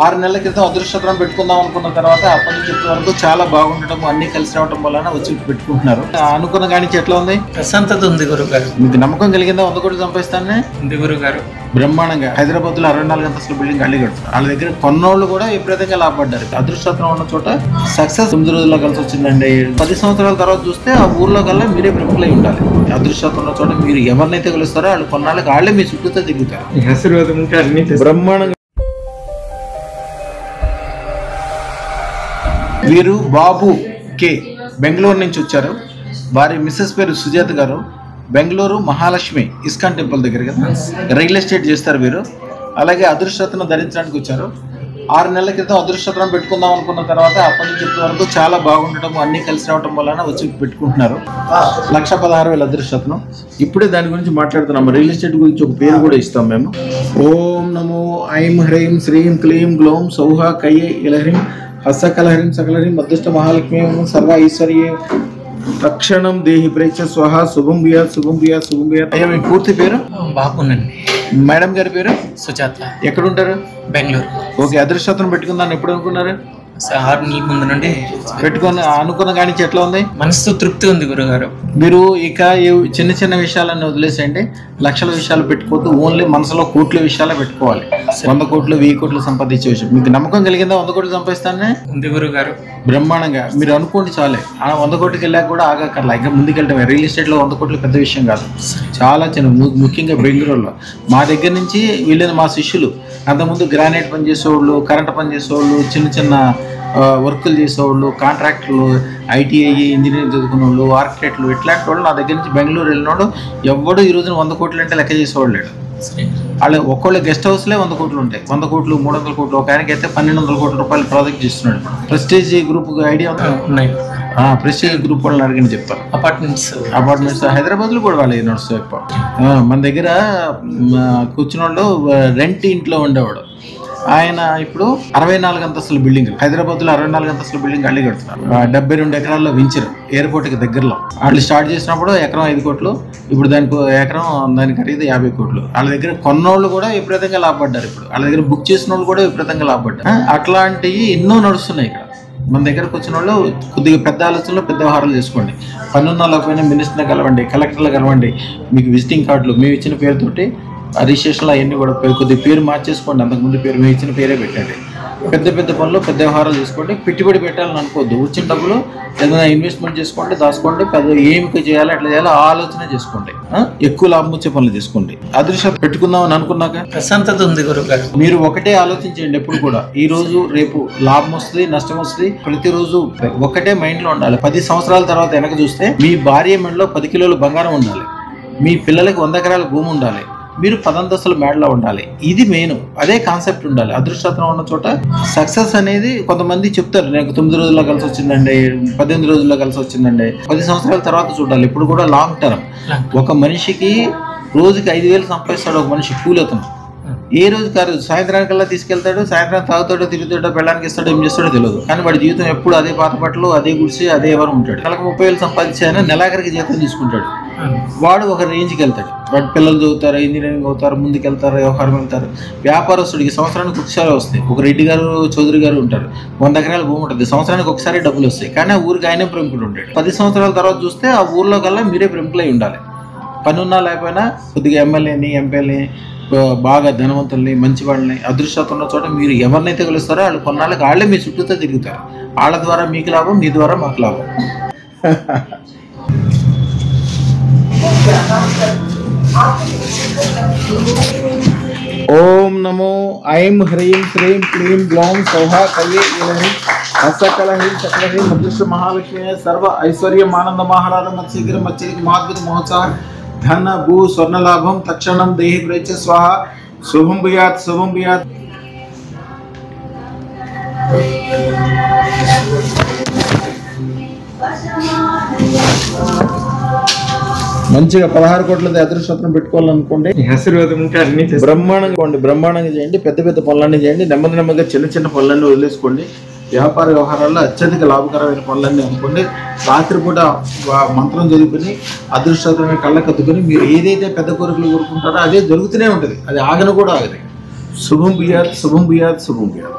6 నెలల క్రితం అదృష్టం పెట్టుకుందాం అనుకున్న తర్వాత అప్పటి నుంచి ఇప్పటి వరకు చాలా బాగుండటం, అన్ని కలిసి రావడం వలన వచ్చి పెట్టుకుంటున్నారు. అనుకున్న కానీ ఎట్లా ఉంది? ప్రశాంతత ఉంది గురుగారు. మీకు నమ్మకం కలిగిందా? 100 కోట్లు సంపాదిస్తానే ఉంది గురుగారు. బ్రహ్మాండంగా హైదరాబాద్ లో 64 అంతస్తుల బిల్డింగ్ అల్లి కడుతున్నారు. వాళ్ళ దగ్గర కొన్నోళ్ళు కూడా విపరీతంగా లాభపడ్డారు. అదృష్టం ఉన్న చోట సక్సెస్ 9 రోజుల్లో కలిసి వచ్చిందండి. 10 సంవత్సరాల తర్వాత చూస్తే ఆ ఊర్లో కల్లా మీరే ప్రముఖులై ఉండాలి. అదృష్టం ఉన్న చోట మీరు ఎవరినైతే కలుస్తారో వాళ్ళు కొన్నాళ్ళకి వాళ్ళే మీ చుట్టూతో తిరుగుతారు. ఆశీర్వాదం ఉంటే అన్ని బ్రహ్మాండంగా. వీరు బాబు కే బెంగళూరు నుంచి వచ్చారు. వారి మిస్సెస్ పేరు సుజాత గారు. బెంగళూరు మహాలక్ష్మి ఇస్కాన్ టెంపుల్ దగ్గర కదా రియల్ ఎస్టేట్ చేస్తారు వీరు. అలాగే అదృష్టరత్నం ధరించడానికి వచ్చారు. 6 నెలల క్రితం అదృష్టరత్నం పెట్టుకుందాం అనుకున్న తర్వాత అప్పటి నుంచి ఇప్పటి వరకు చాలా బాగుండటం, అన్ని కలిసి రావడం వలన వచ్చి పెట్టుకుంటున్నారు. 1,16,000 అదృష్టరత్నం. ఇప్పుడే దాని గురించి మాట్లాడుతున్నాము. రియల్ ఎస్టేట్ గురించి ఒక పేరు కూడా ఇస్తాం మేము. ఓం నమో ఐం హ్రీం శ్రీం క్లీం గ్లౌం సౌహ కయ్యే ఇలహ్రీం హస్సకలహ్రీం సకలహ్రీం అదృష్ట మహాలక్ష్మి సర్వ ఐశ్వర్య తక్షణం దేహి ప్రేక్ష స్వహ శుభం బియాత్ శుభం బియాత్ శుభం బియాత్. అయ్యా మీ పూర్తి పేరు? బాబునండి. మేడం గారి పేరు? సుజాత. ఎక్కడ ఉంటారు? బెంగళూరు. ఓకే. అదృష్టం పెట్టుకుందాన్ని ఎప్పుడు అనుకున్నారు? 6 నెలల ముందు నుండి పెట్టుకొని అనుకున్న కానీ ఎట్లా ఉంది? మనసుతో తృప్తి ఉంది గురుగారు. మీరు ఇక చిన్న చిన్న విషయాలన్నీ వదిలేసేయండి. లక్షల విషయాలు పెట్టుకోవద్దు. ఓన్లీ మనసులో కోట్ల విషయాలే పెట్టుకోవాలి. 100 కోట్లు 1000 కోట్లు సంపాదించే విషయం. మీకు నమ్మకం కలిగిందా? 100 కోట్లు సంపాదిస్తానే ఉంది గురుగారు. బ్రహ్మాండంగా. మీరు అనుకోండి చాలే. 100 కోట్లకి వెళ్ళాక కూడా ఆగక్కర్లా. ఇంకా ముందుకెళ్ళటమే. రియల్ ఎస్టేట్లో 100 కోట్లు పెద్ద విషయం కాదు. చాలా చిన్న. ముఖ్యంగా బెంగళూరులో మా దగ్గర నుంచి వీళ్ళని మా శిష్యులు అంతకుముందు గ్రానైట్ పని చేసేవాళ్ళు, కరెంట్ పని చేసేవాళ్ళు, చిన్న చిన్న వర్కులు చేసేవాళ్ళు, కాంట్రాక్టర్లు, ఐటీఐ ఇంజనీరింగ్ చదువుకున్న వాళ్ళు, ఆర్కిటెక్ట్లు, ఇట్లాంటి వాళ్ళు నా దగ్గర నుంచి బెంగళూరు వెళ్ళినోడు ఎవడు ఈ రోజున 100 కోట్లు అంటే లెక్క చేసేవాళ్ళు లేడు. వాళ్ళు ఒక్కోళ్ళ గెస్ట్ హౌస్లే 100 కోట్లు ఉంటాయి. 100 కోట్లు 300 కోట్లు. ఒక ఆయనకి అయితే 1200 కోట్ల రూపాయలు ప్రాజెక్ట్ చేస్తున్నాడు. ప్రెస్టేజ్ గ్రూప్ ఐడియా ఉన్నాయి. ప్రెస్టేజ్ గ్రూప్ వాళ్ళని అడిగిన చెప్తారు. అపార్ట్మెంట్స్ హైదరాబాద్లో కూడా వాళ్ళు నడుస్తాయి ఎక్కువ. మన దగ్గర కూర్చున్న వాళ్ళు రెంట్ ఇంట్లో ఉండేవాడు. ఆయన ఇప్పుడు 64 అంతస్తుల బిల్డింగ్ హైదరాబాద్లో 64 అంతస్తుల బిల్డింగ్ అల్లి కడుతున్నారు. 72 ఎకరాల్లో వెంచర్ ఎయిర్పోర్ట్కి దగ్గరలో. వాళ్ళు స్టార్ట్ చేసినప్పుడు ఎకరం 5 కోట్లు. ఇప్పుడు దాని ఖరీదు 50 కోట్లు. వాళ్ళ దగ్గర కొన్నోళ్ళు కూడా విపరీతంగా లాభపడ్డారు. ఇప్పుడు వాళ్ళ దగ్గర బుక్ చేసిన వాళ్ళు కూడా విపరీతంగా లాభపడ్డారు. అట్లాంటివి ఎన్నో నడుస్తున్నాయి ఇక్కడ. మన దగ్గరకు వచ్చిన వాళ్ళు కొద్దిగా పెద్ద ఆలోచనలో పెద్ద వ్యవహారాలు చేసుకోండి. పన్నున్నలపైన మినిస్టర్ని కలవండి, కలెక్టర్లు కలవండి. మీకు విజిటింగ్ కార్డులు మేము ఇచ్చిన పేరుతోటి రిజిస్ట్రేషన్లో అవన్నీ కూడా కొద్దిగా పేరు మార్చేసుకోండి. అంతకుముందు పేరు మేము ఇచ్చిన పేరే పెట్టండి. పెద్ద పెద్ద పనులు పెద్ద వ్యవహారాలు చేసుకోండి. పెట్టుబడి పెట్టాలని అనుకోవద్దు. వచ్చిన డబ్బులు ఏదైనా ఇన్వెస్ట్మెంట్ చేసుకోండి, దాచుకోండి. పెద్ద ఏమికి చేయాలి ఎట్లా చేయాలో ఆలోచన చేసుకోండి. ఎక్కువ లాభం వచ్చే పనులు చేసుకోండి. అదృష్టం పెట్టుకుందామని అనుకున్నాక ప్రశాంతత ఉంది గురుగారు. మీరు ఒకటే ఆలోచించండి ఎప్పుడు కూడా. ఈ రోజు రేపు లాభం వస్తుంది, నష్టం వస్తుంది. ప్రతిరోజు ఒకటే మైండ్ లో ఉండాలి. 10 సంవత్సరాల తర్వాత వెనక చూస్తే మీ భార్య మెడలో 10 కిలోలు బంగారం ఉండాలి. మీ పిల్లలకి 100 ఎకరాల భూమి ఉండాలి. మీరు 10 అంతస్తుల మేడలో ఉండాలి. ఇది మెయిన్. అదే కాన్సెప్ట్ ఉండాలి. అదృష్టం ఉన్న చోట సక్సెస్ అనేది కొంతమంది చెప్తారు, నాకు 9 రోజుల్లో కలిసి వచ్చిందండి, 18 రోజుల్లో కలిసి వచ్చిందండి. 10 సంవత్సరాల తర్వాత చూడాలి. ఇప్పుడు కూడా లాంగ్ టర్మ్. ఒక మనిషికి రోజుకి 5,000 సంపాదిస్తాడు ఒక మనిషి కూలి అతను. ఏ రోజు కాదు, సాయంత్రానికల్లా తీసుకెళ్తాడు. సాయంత్రం తాగుతాడో తిరుగుతాడో పెళ్ళానికి ఇస్తాడో ఏం చేస్తాడో తెలియదు. కానీ వాడి జీవితం ఎప్పుడు అదే పాత బట్టలు, అదే గుడిసి, అదే ఎవరు ఉంటాడు. నెలకు 30,000 సంపాదించాయని నెలాఖరికి జీతం తీసుకుంటాడు. వాడు ఒక రేంజ్కి వెళ్తాడు. వాడు పిల్లలు చదువుతారు, ఇంజనీరింగ్ అవుతారు, ముందుకెళ్తారు, వ్యవహారం వెళ్తారు. వ్యాపారస్తుడికి సంవత్సరానికి ఒకసారి వస్తాయి. ఒక రెడ్డి గారు, చౌదరి గారు ఉంటారు. 100 ఎకరాల భూమి ఉంటుంది. సంవత్సరానికి ఒకసారి డబ్బులు వస్తాయి. కానీ ఆ ఊరికి ఆయనే ప్రముఖుడు ఉంటాడు. 10 సంవత్సరాల తర్వాత చూస్తే ఆ ఊర్లో కల్లా మీరే ప్రముఖులై ఉండాలి. పనున్నా లేకపోయినా కొద్దిగా ఎమ్మెల్యేని, ఎంపీలని, బాగా ధనవంతుల్ని, మంచి వాళ్ళని, అదృష్టం ఉన్న చోట మీరు ఎవరినైతే కలుస్తారో వాళ్ళు కొన్నాళ్ళకి వాళ్ళే మీ చుట్టూతో తిరుగుతారు. వాళ్ళ ద్వారా మీకు లాభం, మీ ద్వారా మాకు లాభం. ఓం నమో ఐం హ్రీం శ్రీం క్లీం గ్లౌం సౌహ కయ్యే ఇలహ్రీం హస్సకలహ్రీం సకలహ్రీం అదృష్ట మహాలక్ష్మి సర్వ ఐశ్వర్యం ఆనంద మహారాధ మత్స్యగిరి మత్స్యకి మహాద్భుత మహోత్సవ ధన భూ స్వర్ణ లాభం తక్షణం దేహి ప్రేక్ష స్వాహ శుభం భూయాత్ శుభం భూయాత్. మంచిగా 16 కోట్లది అదృష్టం పెట్టుకోవాలనుకోండి. ఆశీర్వాదం ఉంటే అన్ని బ్రహ్మాండంగా చేయండి. పెద్ద పెద్ద పనులన్నీ చేయండి. నెమ్మదిగా చిన్న చిన్న పనులన్నీ వదిలేసుకోండి. వ్యాపార వ్యవహారాల్లో అత్యధిక లాభకరమైన పనులన్నీ అనుకోండి. రాత్రిపూట మంత్రం చదువుకుని అదృష్టమైన కళ్ళకద్దుకొని మీరు ఏదైతే పెద్ద కోరికలు కోరుకుంటారో అదే జరుగుతూనే ఉంటుంది. అది ఆగను కూడా ఆగదు. శుభం బియాత్ శుభం బియాత్ శుభం బియాత్.